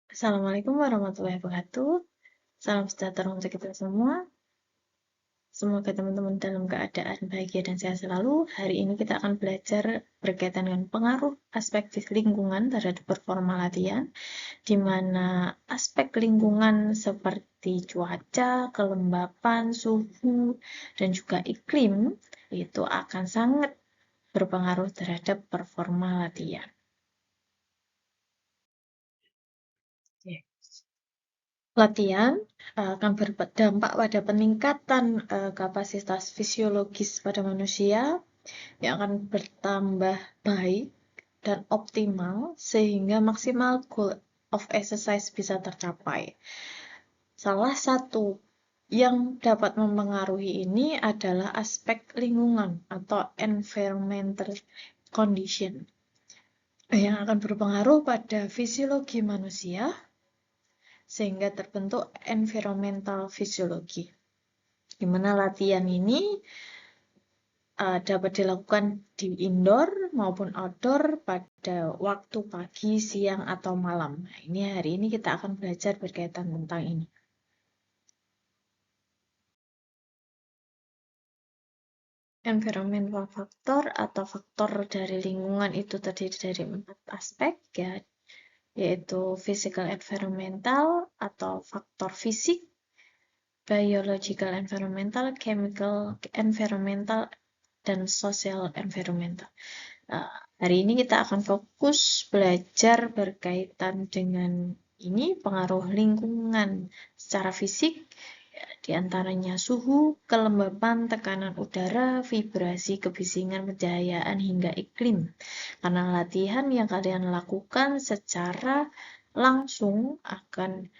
Assalamualaikum warahmatullahi wabarakatuh. Salam sejahtera untuk kita semua. Semoga teman-teman dalam keadaan bahagia dan sehat selalu. Hari ini kita akan belajar berkaitan dengan pengaruh aspek lingkungan terhadap performa latihan, di mana aspek lingkungan seperti cuaca, kelembapan, suhu, dan juga iklim itu akan sangat berpengaruh terhadap performa latihan. Latihan akan berdampak pada peningkatan kapasitas fisiologis pada manusia yang akan bertambah baik dan optimal sehingga maksimal goal of exercise bisa tercapai. Salah satu yang dapat mempengaruhi ini adalah aspek lingkungan atau environmental condition yang akan berpengaruh pada fisiologi manusia sehingga terbentuk environmental fisiologi, di mana latihan ini dapat dilakukan di indoor maupun outdoor pada waktu pagi, siang, atau malam. Nah, hari ini kita akan belajar berkaitan tentang ini. Environmental factor atau faktor dari lingkungan itu terdiri dari 4 aspek, ya, yaitu physical environmental atau faktor fisik, biological environmental, chemical environmental, dan social environmental. Hari ini kita akan fokus belajar berkaitan dengan ini, pengaruh lingkungan secara fisik, di antaranya suhu, kelembapan, tekanan udara, vibrasi, kebisingan, pencahayaan, hingga iklim. Karena latihan yang kalian lakukan secara langsung akan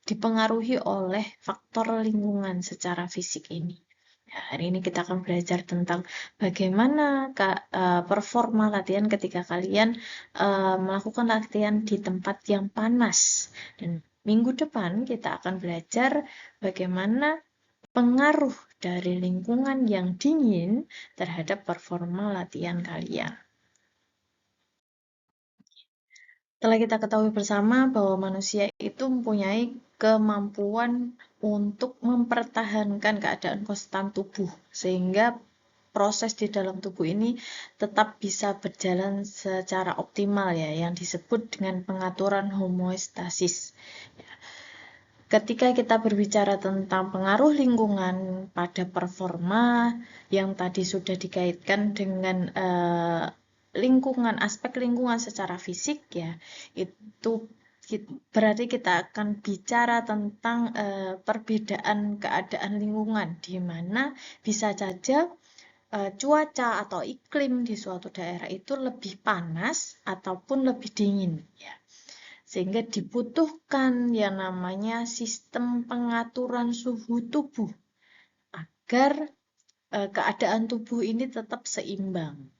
dipengaruhi oleh faktor lingkungan secara fisik ini. Ya, hari ini kita akan belajar tentang bagaimana performa latihan ketika kalian melakukan latihan di tempat yang panas. Dan minggu depan kita akan belajar bagaimana pengaruh dari lingkungan yang dingin terhadap performa latihan kalian. Telah kita ketahui bersama bahwa manusia itu mempunyai kemampuan untuk mempertahankan keadaan konstan tubuh, sehingga proses di dalam tubuh ini tetap bisa berjalan secara optimal, ya, yang disebut dengan pengaturan homeostasis. Ketika kita berbicara tentang pengaruh lingkungan pada performa yang tadi sudah dikaitkan dengan lingkungan, aspek lingkungan secara fisik, ya, itu berarti kita akan bicara tentang perbedaan keadaan lingkungan, di mana bisa saja cuaca atau iklim di suatu daerah itu lebih panas ataupun lebih dingin, ya. Sehingga dibutuhkan yang namanya sistem pengaturan suhu tubuh agar keadaan tubuh ini tetap seimbang.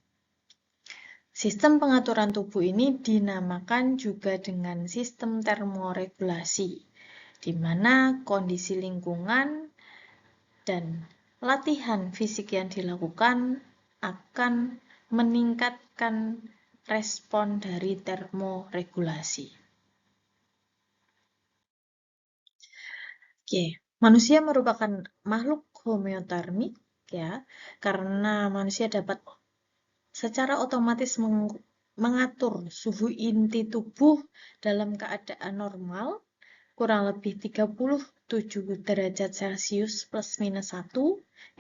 Sistem pengaturan tubuh ini dinamakan juga dengan sistem termoregulasi, di mana kondisi lingkungan dan latihan fisik yang dilakukan akan meningkatkan respon dari termoregulasi. Oke, manusia merupakan makhluk homeotermik, ya, karena manusia dapat secara otomatis mengatur suhu inti tubuh dalam keadaan normal kurang lebih 37 derajat Celcius plus minus 1,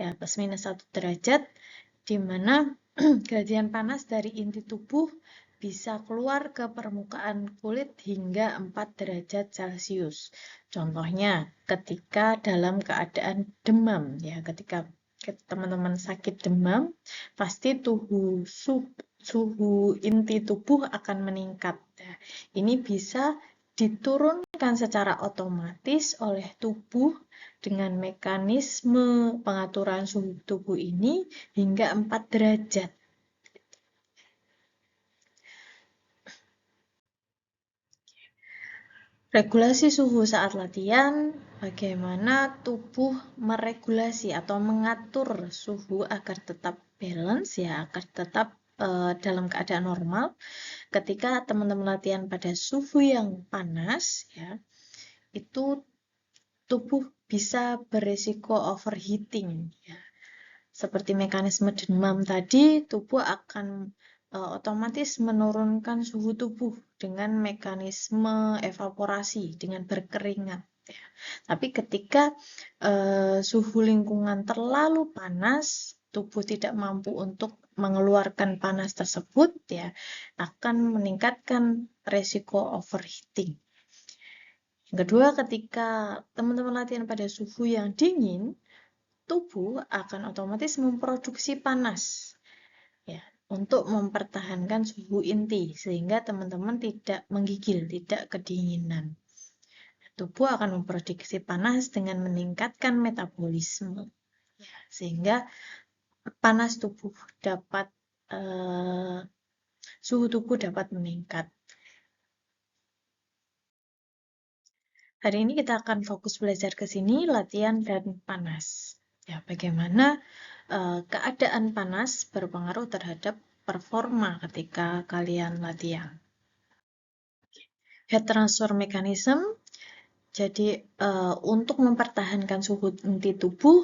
ya, plus minus 1 derajat, di mana gradien panas dari inti tubuh bisa keluar ke permukaan kulit hingga 4 derajat Celcius. Contohnya ketika dalam keadaan demam, ya, ketika teman-teman sakit demam, pasti suhu inti tubuh akan meningkat. Nah, ini bisa diturunkan secara otomatis oleh tubuh dengan mekanisme pengaturan suhu tubuh ini hingga 4 derajat. Regulasi suhu saat latihan, bagaimana tubuh meregulasi atau mengatur suhu agar tetap balance, ya, agar tetap dalam keadaan normal. Ketika teman-teman latihan pada suhu yang panas, ya, itu tubuh bisa berisiko overheating, ya. Seperti mekanisme demam tadi, tubuh akan otomatis menurunkan suhu tubuh dengan mekanisme evaporasi, dengan berkeringat, ya. Tapi ketika suhu lingkungan terlalu panas, tubuh tidak mampu untuk mengeluarkan panas tersebut, ya, akan meningkatkan resiko overheating. Yang kedua, ketika teman-teman latihan pada suhu yang dingin, tubuh akan otomatis memproduksi panas, ya, untuk mempertahankan suhu inti sehingga teman-teman tidak menggigil, tidak kedinginan. Tubuh akan memproduksi panas dengan meningkatkan metabolisme, ya, sehingga panas tubuh dapat suhu tubuh dapat meningkat. Hari ini kita akan fokus belajar ke sini, latihan dan panas. Ya, bagaimana keadaan panas berpengaruh terhadap performa ketika kalian latihan. Heat transfer mechanism, jadi untuk mempertahankan suhu inti tubuh,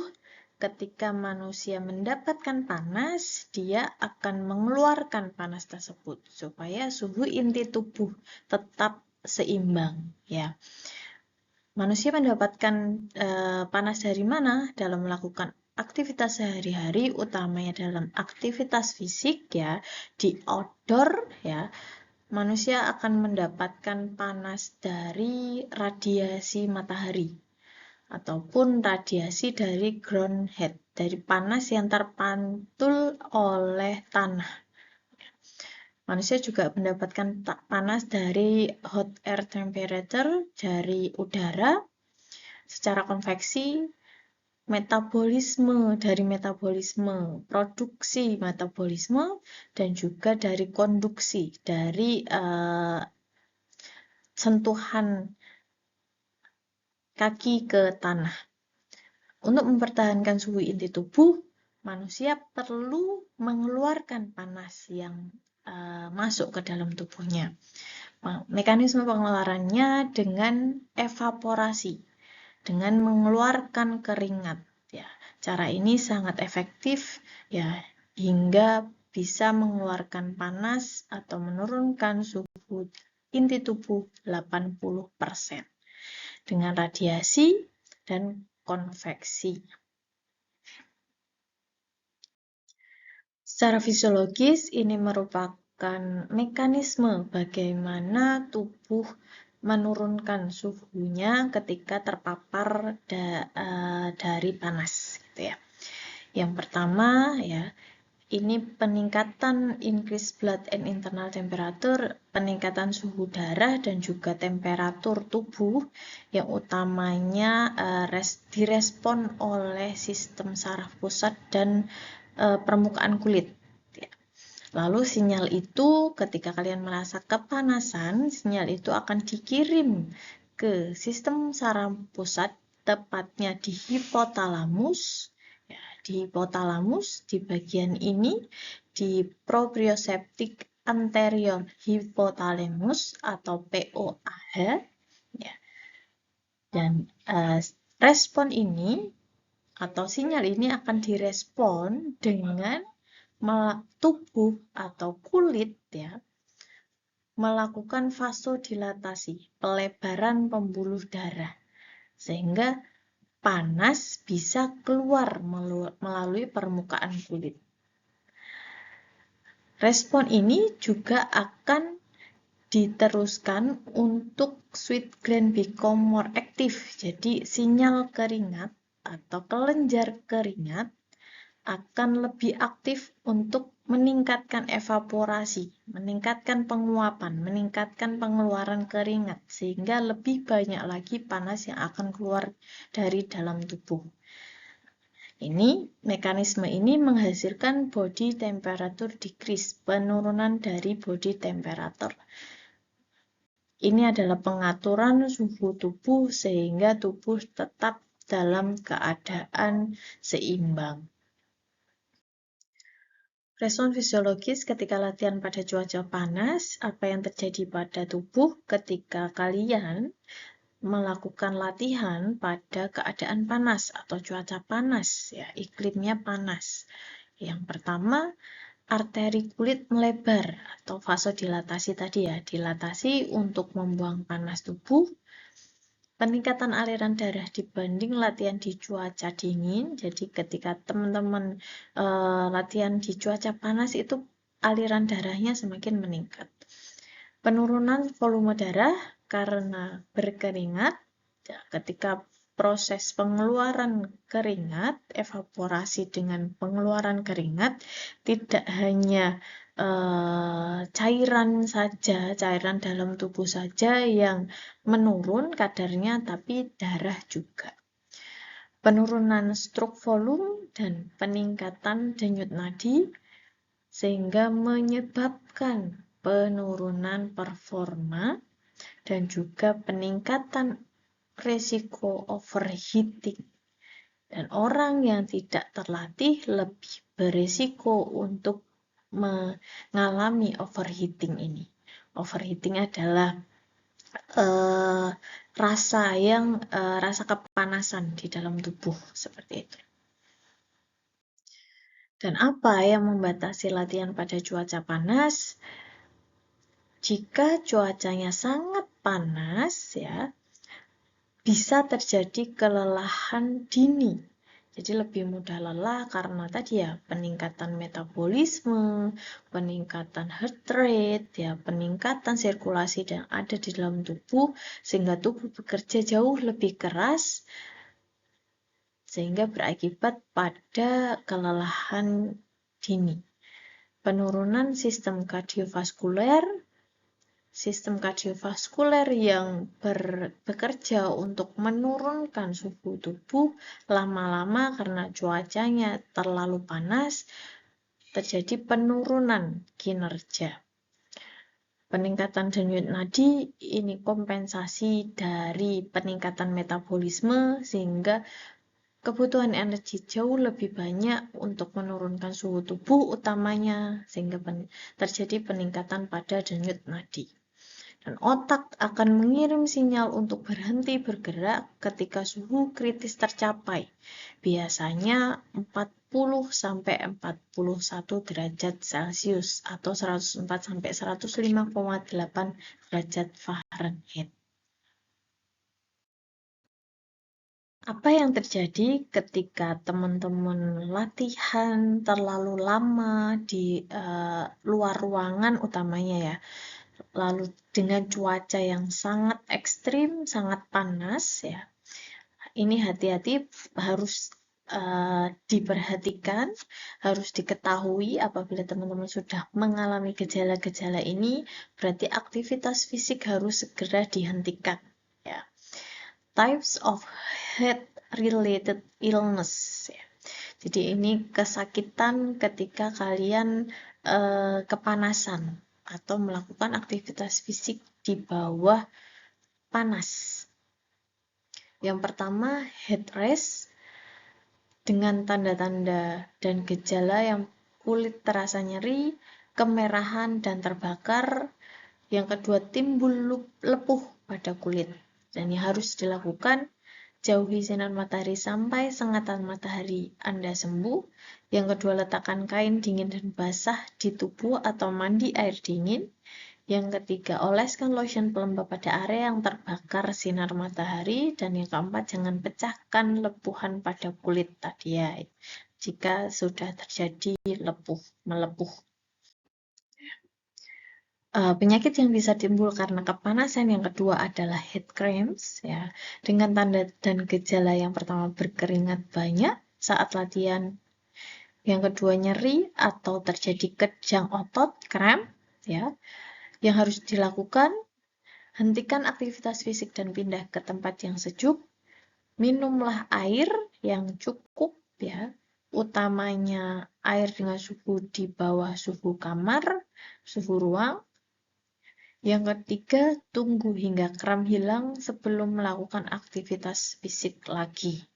ketika manusia mendapatkan panas, dia akan mengeluarkan panas tersebut supaya suhu inti tubuh tetap seimbang, ya. Manusia mendapatkan panas dari mana? Dalam melakukan aktivitas sehari-hari, utamanya dalam aktivitas fisik, ya, di outdoor, ya. Manusia akan mendapatkan panas dari radiasi matahari ataupun radiasi dari ground heat, dari panas yang terpantul oleh tanah. Manusia juga mendapatkan panas dari hot air temperature, dari udara, secara konveksi, dari metabolisme, produksi metabolisme, dan juga dari konduksi, dari sentuhan kaki ke tanah. Untuk mempertahankan suhu inti tubuh, manusia perlu mengeluarkan panas yang masuk ke dalam tubuhnya. Mekanisme pengeluarannya dengan evaporasi, dengan mengeluarkan keringat, ya. Cara ini sangat efektif, ya, hingga bisa mengeluarkan panas atau menurunkan suhu inti tubuh 80% dengan radiasi dan konveksi. Secara fisiologis, ini merupakan mekanisme bagaimana tubuh menurunkan suhunya ketika terpapar dari panas, gitu ya. Yang pertama, ya, ini peningkatan increase blood and internal temperature, peningkatan suhu darah dan juga temperatur tubuh yang utamanya direspon oleh sistem saraf pusat dan permukaan kulit. Lalu sinyal itu ketika kalian merasa kepanasan, sinyal itu akan dikirim ke sistem saraf pusat, tepatnya di hipotalamus. Ya, di hipotalamus, di bagian ini, di proprioceptic anterior hypothalamus atau POAH. Ya. Dan respon ini atau sinyal ini akan direspon dengan tubuh atau kulit, ya, melakukan vasodilatasi, pelebaran pembuluh darah, sehingga panas bisa keluar melalui permukaan kulit. Respon ini juga akan diteruskan untuk sweat gland become more active. Jadi sinyal keringat atau kelenjar keringat akan lebih aktif untuk meningkatkan evaporasi, meningkatkan penguapan, meningkatkan pengeluaran keringat, sehingga lebih banyak lagi panas yang akan keluar dari dalam tubuh. Mekanisme ini menghasilkan body temperature decrease, penurunan dari body temperature. Ini adalah pengaturan suhu tubuh sehingga tubuh tetap dalam keadaan seimbang. Respon fisiologis ketika latihan pada cuaca panas, apa yang terjadi pada tubuh ketika kalian melakukan latihan pada keadaan panas atau cuaca panas, ya, iklimnya panas. Yang pertama, arteri kulit melebar atau vasodilatasi tadi ya, dilatasi untuk membuang panas tubuh. Peningkatan aliran darah dibanding latihan di cuaca dingin. Jadi ketika teman-teman latihan di cuaca panas itu aliran darahnya semakin meningkat. Penurunan volume darah karena berkeringat. Ya, ketika proses pengeluaran keringat, evaporasi dengan pengeluaran keringat, tidak hanya cairan saja, cairan dalam tubuh saja yang menurun kadarnya, tapi darah juga. Penurunan stroke volume dan peningkatan denyut nadi, sehingga menyebabkan penurunan performa dan juga peningkatan resiko overheating. Dan orang yang tidak terlatih lebih berisiko untuk mengalami overheating ini. Overheating adalah rasa kepanasan di dalam tubuh seperti itu. Dan apa yang membatasi latihan pada cuaca panas? Jika cuacanya sangat panas, ya, bisa terjadi kelelahan dini. Jadi lebih mudah lelah karena tadi ya peningkatan metabolisme, peningkatan heart rate, ya peningkatan sirkulasi yang ada di dalam tubuh sehingga tubuh bekerja jauh lebih keras sehingga berakibat pada kelelahan dini. Penurunan sistem kardiovaskuler yang bekerja untuk menurunkan suhu tubuh lama-lama karena cuacanya terlalu panas, terjadi penurunan kinerja. Peningkatan denyut nadi ini kompensasi dari peningkatan metabolisme sehingga kebutuhan energi jauh lebih banyak untuk menurunkan suhu tubuh utamanya sehingga terjadi peningkatan pada denyut nadi. Dan otak akan mengirim sinyal untuk berhenti bergerak ketika suhu kritis tercapai. Biasanya 40-41 derajat Celcius atau 104-105,8 derajat Fahrenheit. Apa yang terjadi ketika teman-teman latihan terlalu lama di luar ruangan utamanya ya? Lalu dengan cuaca yang sangat ekstrim, sangat panas ya. Ini hati-hati harus diperhatikan, harus diketahui apabila teman-teman sudah mengalami gejala-gejala ini, berarti aktivitas fisik harus segera dihentikan ya. Types of heat-related illness ya. Jadi ini kesakitan ketika kalian kepanasan atau melakukan aktivitas fisik di bawah panas. Yang pertama, heat rash dengan tanda-tanda dan gejala yang kulit terasa nyeri, kemerahan dan terbakar. Yang kedua, timbul lepuh pada kulit. Dan yang harus dilakukan, jauhi sinar matahari sampai sengatan matahari Anda sembuh. Yang kedua, letakkan kain dingin dan basah di tubuh atau mandi air dingin. Yang ketiga, oleskan lotion pelembab pada area yang terbakar sinar matahari. Dan yang keempat, jangan pecahkan lepuhan pada kulit tadi ya, jika sudah terjadi melepuh. Penyakit yang bisa timbul karena kepanasan yang kedua adalah heat cramps ya, dengan tanda dan gejala yang pertama berkeringat banyak saat latihan, yang kedua nyeri atau terjadi kejang otot cramp ya. Yang harus dilakukan, hentikan aktivitas fisik dan pindah ke tempat yang sejuk, minumlah air yang cukup ya, utamanya air dengan suhu di bawah suhu kamar, suhu ruang. Yang ketiga, tunggu hingga kram hilang sebelum melakukan aktivitas fisik lagi.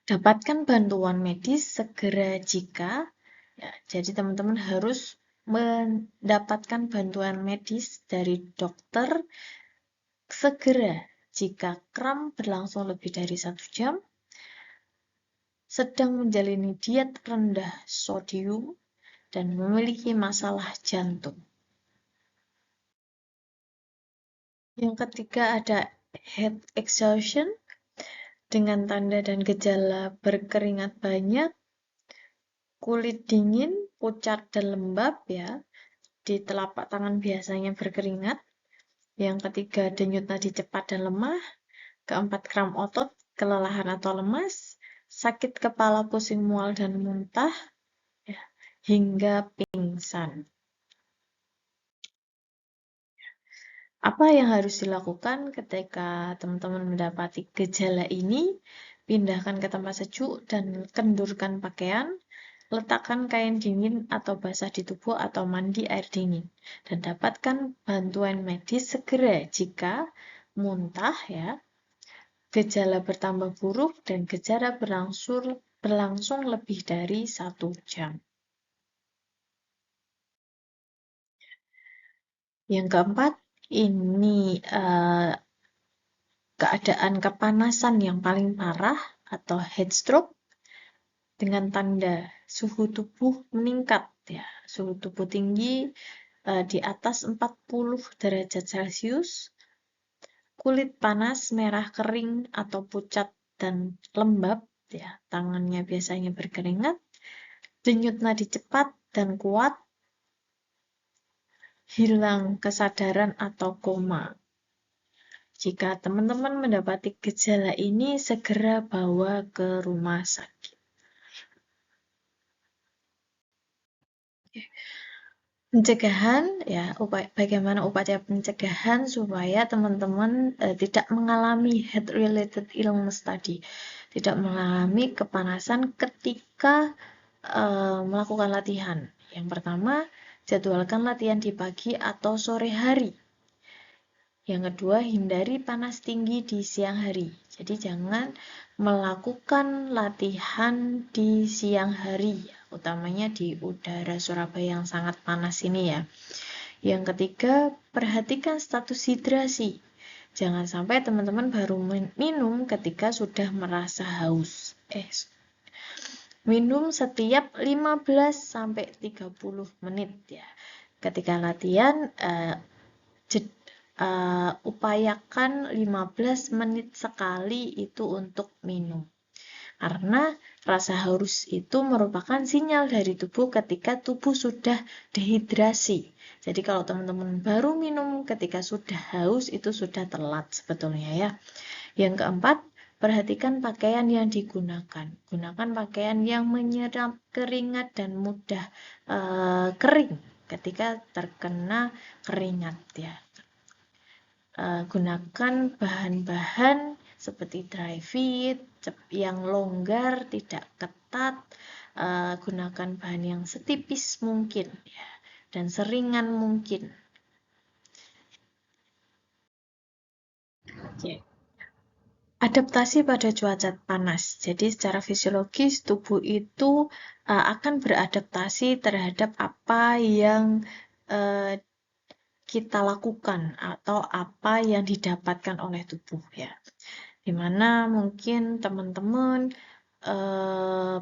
Dapatkan bantuan medis segera jika, ya, jadi teman-teman harus mendapatkan bantuan medis dari dokter segera jika kram berlangsung lebih dari 1 jam, sedang menjalani diet rendah sodium, dan memiliki masalah jantung. Yang ketiga ada head exhaustion dengan tanda dan gejala berkeringat banyak, kulit dingin, pucat dan lembab ya. Di telapak tangan biasanya berkeringat. Yang ketiga denyut nadi cepat dan lemah. Keempat kram otot, kelelahan atau lemas, sakit kepala, pusing, mual dan muntah ya, hingga pingsan. Apa yang harus dilakukan ketika teman-teman mendapati gejala ini? Pindahkan ke tempat sejuk dan kendurkan pakaian. Letakkan kain dingin atau basah di tubuh atau mandi air dingin. Dan dapatkan bantuan medis segera jika muntah ya, gejala bertambah buruk dan gejala berlangsung lebih dari 1 jam. Yang keempat, ini keadaan kepanasan yang paling parah atau heat stroke dengan tanda suhu tubuh meningkat ya, suhu tubuh tinggi di atas 40 derajat Celcius, kulit panas, merah, kering atau pucat dan lembab ya, tangannya biasanya berkeringat, denyut nadi cepat dan kuat, hilang kesadaran atau koma. Jika teman-teman mendapati gejala ini, segera bawa ke rumah sakit. Pencegahan, ya, bagaimana upaya pencegahan supaya teman-teman tidak mengalami heat-related illness tadi, tidak mengalami kepanasan ketika melakukan latihan. Yang pertama, jadwalkan latihan di pagi atau sore hari. Yang kedua, hindari panas tinggi di siang hari. Jadi jangan melakukan latihan di siang hari, utamanya di udara Surabaya yang sangat panas ini ya. Yang ketiga, perhatikan status hidrasi. Jangan sampai teman-teman baru minum ketika sudah merasa haus. Minum setiap 15-30 menit ya. Ketika latihan, upayakan 15 menit sekali itu untuk minum. Karena rasa haus itu merupakan sinyal dari tubuh ketika tubuh sudah dehidrasi. Jadi kalau teman-teman baru minum ketika sudah haus, itu sudah telat sebetulnya ya. Yang keempat, perhatikan pakaian yang digunakan. Gunakan pakaian yang menyerap keringat dan mudah kering ketika terkena keringat ya. Gunakan bahan-bahan seperti dry fit yang longgar, tidak ketat. Gunakan bahan yang setipis mungkin ya, dan seringan mungkin. Oke. Adaptasi pada cuaca panas. Jadi secara fisiologis tubuh itu akan beradaptasi terhadap apa yang kita lakukan atau apa yang didapatkan oleh tubuh ya. Dimana mungkin teman-teman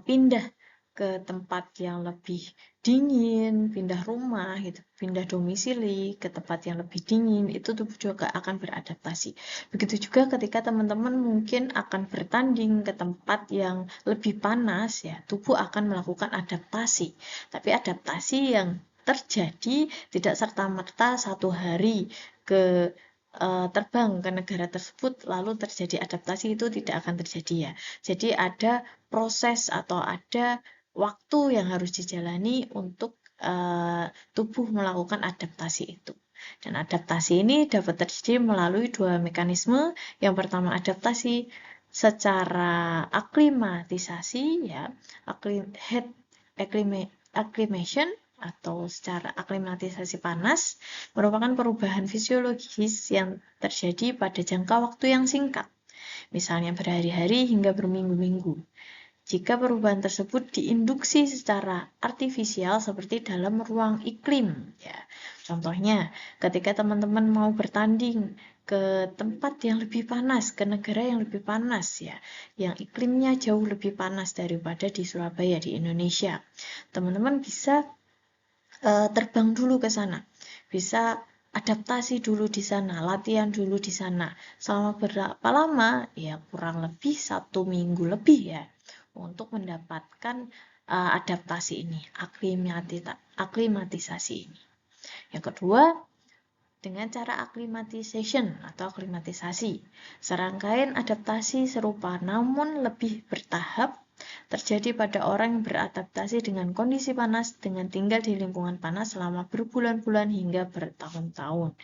pindah ke tempat yang lebih dingin, pindah rumah gitu, pindah domisili ke tempat yang lebih dingin, itu tubuh juga akan beradaptasi. Begitu juga ketika teman-teman mungkin akan bertanding ke tempat yang lebih panas ya, tubuh akan melakukan adaptasi. Tapi adaptasi yang terjadi tidak serta-merta 1 hari terbang ke negara tersebut lalu terjadi adaptasi, itu tidak akan terjadi ya. Jadi ada proses atau ada waktu yang harus dijalani untuk tubuh melakukan adaptasi itu. Dan adaptasi ini dapat terjadi melalui 2 mekanisme. Yang pertama adaptasi secara aklimatisasi ya, heat acclimation atau secara aklimatisasi panas merupakan perubahan fisiologis yang terjadi pada jangka waktu yang singkat, misalnya berhari-hari hingga berminggu-minggu. jika perubahan tersebut diinduksi secara artifisial seperti dalam ruang iklim. Ya, contohnya, ketika teman-teman mau bertanding ke tempat yang lebih panas, ke negara yang lebih panas, ya, yang iklimnya jauh lebih panas daripada di Surabaya, di Indonesia, teman-teman bisa terbang dulu ke sana, bisa adaptasi dulu di sana, latihan dulu di sana. Selama berapa lama? Ya kurang lebih 1 minggu lebih ya, untuk mendapatkan adaptasi ini, aklimatisasi ini. Yang kedua, dengan cara acclimatization atau aklimatisasi. Serangkaian adaptasi serupa namun lebih bertahap terjadi pada orang yang beradaptasi dengan kondisi panas dengan tinggal di lingkungan panas selama berbulan-bulan hingga bertahun-tahun.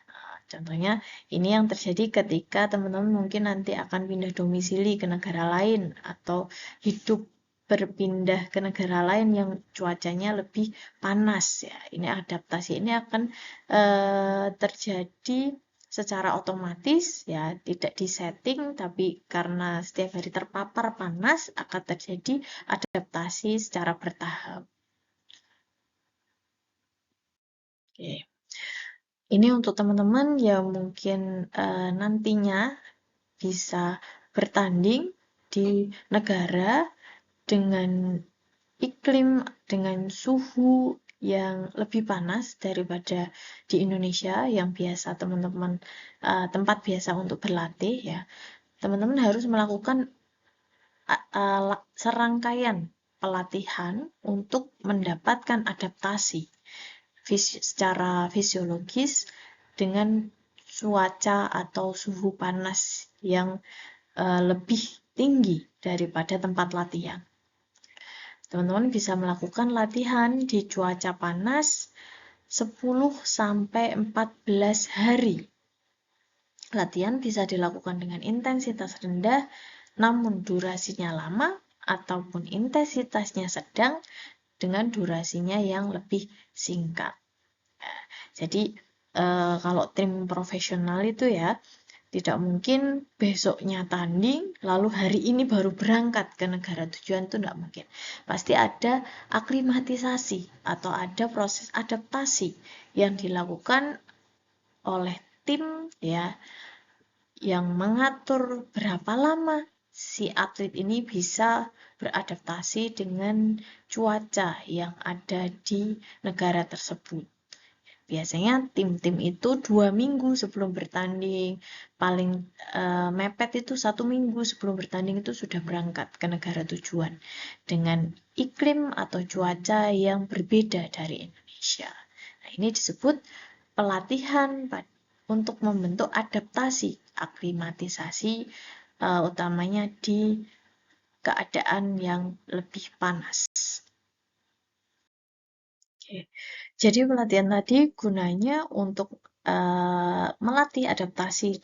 Nah, contohnya ini yang terjadi ketika teman-teman mungkin nanti akan pindah domisili ke negara lain atau hidup berpindah ke negara lain yang cuacanya lebih panas ya. Ini adaptasi ini akan terjadi secara otomatis ya, tidak disetting, tapi karena setiap hari terpapar panas akan terjadi adaptasi secara bertahap. Oke. Ini untuk teman-teman yang mungkin nantinya bisa bertanding di negara dengan iklim, dengan suhu yang lebih panas daripada di Indonesia yang biasa teman-teman tempat biasa untuk berlatih ya. Teman-teman harus melakukan serangkaian pelatihan untuk mendapatkan adaptasi secara fisiologis dengan cuaca atau suhu panas yang lebih tinggi daripada tempat latihan. Teman-teman bisa melakukan latihan di cuaca panas 10-14 hari. Latihan bisa dilakukan dengan intensitas rendah namun durasinya lama ataupun intensitasnya sedang dengan durasinya yang lebih singkat. Jadi kalau tim profesional itu ya tidak mungkin besoknya tanding lalu hari ini baru berangkat ke negara tujuan, itu tidak mungkin. Pasti ada aklimatisasi atau ada proses adaptasi yang dilakukan oleh tim ya, yang mengatur berapa lama si atlet ini bisa beradaptasi dengan cuaca yang ada di negara tersebut. Biasanya tim-tim itu 2 minggu sebelum bertanding, paling mepet itu 1 minggu sebelum bertanding itu sudah berangkat ke negara tujuan dengan iklim atau cuaca yang berbeda dari Indonesia. Nah, ini disebut pelatihan untuk membentuk adaptasi, aklimatisasi utamanya di keadaan yang lebih panas. Oke. Jadi pelatihan tadi gunanya untuk melatih adaptasi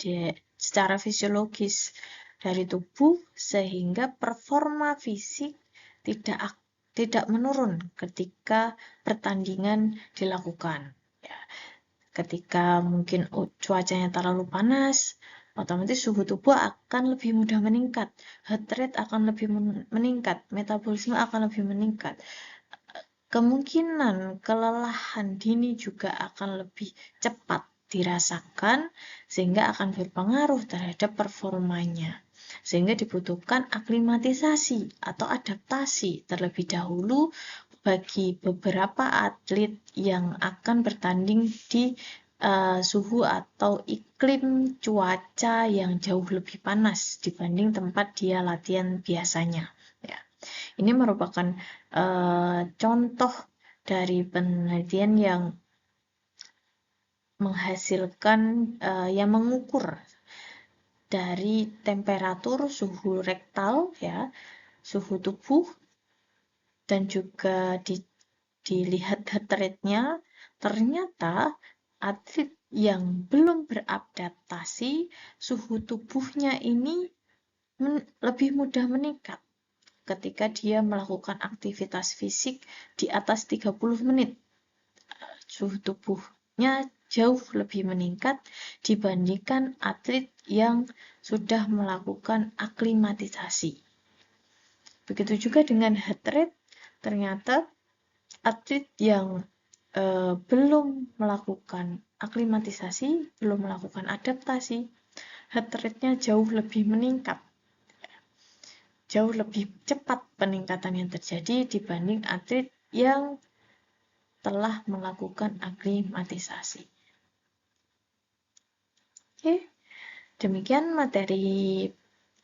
secara fisiologis dari tubuh sehingga performa fisik tidak menurun ketika pertandingan dilakukan. Ya, ketika mungkin cuacanya terlalu panas, otomatis suhu tubuh akan lebih mudah meningkat, heart rate akan lebih meningkat, metabolisme akan lebih meningkat. Kemungkinan kelelahan dini juga akan lebih cepat dirasakan sehingga akan berpengaruh terhadap performanya. Sehingga dibutuhkan aklimatisasi atau adaptasi terlebih dahulu bagi beberapa atlet yang akan bertanding di suhu atau iklim cuaca yang jauh lebih panas dibanding tempat dia latihan biasanya. Ya. Ini merupakan contoh dari penelitian yang menghasilkan yang mengukur dari temperatur, suhu rektal ya, suhu tubuh, dan juga dilihat heart rate-nya. Ternyata atlet yang belum beradaptasi, suhu tubuhnya ini lebih mudah meningkat ketika dia melakukan aktivitas fisik di atas 30 menit. Suhu tubuhnya jauh lebih meningkat dibandingkan atlet yang sudah melakukan aklimatisasi. Begitu juga dengan heart rate, ternyata atlet yang belum melakukan aklimatisasi, belum melakukan adaptasi, heart rate-nya jauh lebih meningkat. Jauh lebih cepat peningkatan yang terjadi dibanding atlet yang telah melakukan aklimatisasi. Oke, demikian materi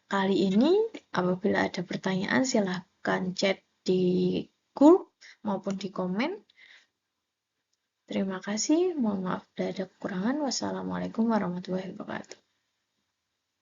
kali ini. Apabila ada pertanyaan silahkan chat di grup maupun di komen. Terima kasih, mohon maaf bila ada kekurangan. Wassalamualaikum warahmatullahi wabarakatuh.